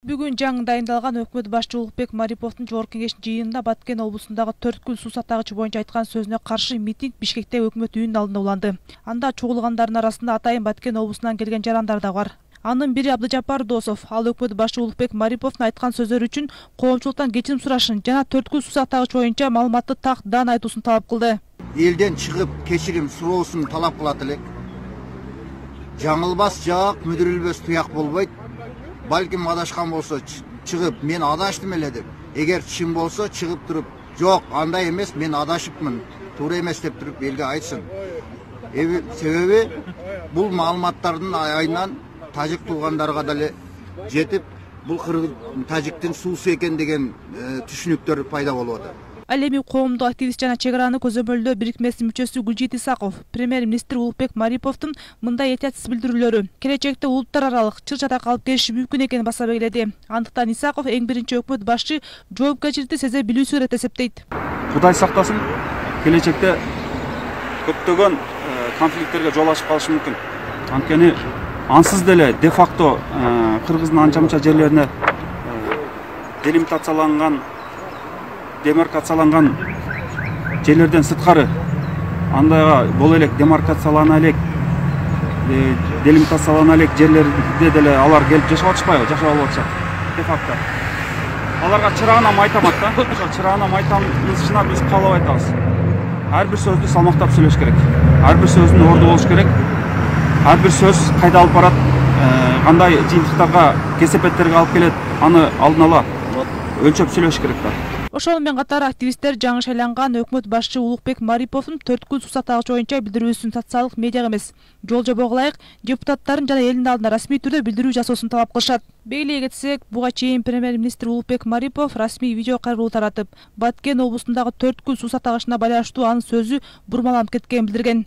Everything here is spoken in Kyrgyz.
Бүгүн жаңы дайындалган өкмөт башчы Улукбек Мариповдун жогорку кеңештин жыйынында Баткен облусундагы 4 суу сактагычы боюнча айткан сөзүнө каршы митинг Бишкекте өкмөт үйүнүнүн алдында уланды. Анда чогулгандардын арасында атайын Баткен облусунан келген жарандар да бар. Анын бири Абдыжаппар Досов, ал өкмөт башчы Улукбек Мариповдун айткан сөздөрү үчүн коомчулуктан кечирим сурашын жана 4 суу сактагыч боюнча маалыматты так даан айтуусун талап кылды. Элден чыгып кечирим суроосун талап кылат элек. Жаңылбас жак, мүдүрүлбөс туяк болбойт. Балким адашкан болсо чыгып мен адаштым эле деп. Эгер чын болсо чыгып туруп, жок, андай эмес, мен адашыпмын, туура эмес деп туруп элге айтсын. Себеби бул маалыматтардын айынан тажик туугандарга деле жетип, бул тажиктин суусу экен деген түшүнүктөр пайда болуп атат. Ал эми коомдук активист жана чек араны көзөмөлдөө бирикмесинин мүчөсү Гүлжит Исаков премьер-министр Улукбек Мариповдун мындай этиятсыз билдирүүлөрү келечекте улуттар аралык чыр-чатак алып келиши мүмкүн экенин баса белгиледи. Андыктан Исаков эң биринчи өкмөт башчы жоопкерчиликти сезе билүүсү керек деп эсептейт. Кудай сактасын, келечекте көптөгөн конфликттерге жол ачып калышы мүмкүн. Анткени ансыз деле де-факто Кыргыздын анча-мынча жерлерине демаркацияланган жерлерден сырткары андайга боло элек демаркациялана элек, делимитациялана элек жерлерде деле алар келип жашап атышпайбы? Жашап алып атышат. Де-факто. Аларга чырагына майтамат да. Ошол чырагына майтамышына биз каалап айтабыз. Ар бир сөздү салмактап сүйлөш керек. Ар бир сөздүн орду болуш керек. Ар бир сөз кайда алып барат, кандай жыйынтыктарга, кесепеттерге алып келет, аны алдын ала өлчөп сүйлөш керек да. Ошол менен катар активисттер жаңы шайланган өкмөт башчы Улукбек Мариповдун 4 суу сактагыч боюнча билдирүүсүн социалдык медиага эмес, жол жобого ылайык депутаттардын жана элдин алдында расмий түрдө билдирүү жасоосун талап кылышат. Белгилей кетсек, буга чейин премьер-министр Улукбек Марипов расмий видео кайрылуу таратып, Баткен облусундагы 4 суу сактагычына байланыштуу анын сөзү бурмаланып кеткенин билдирген.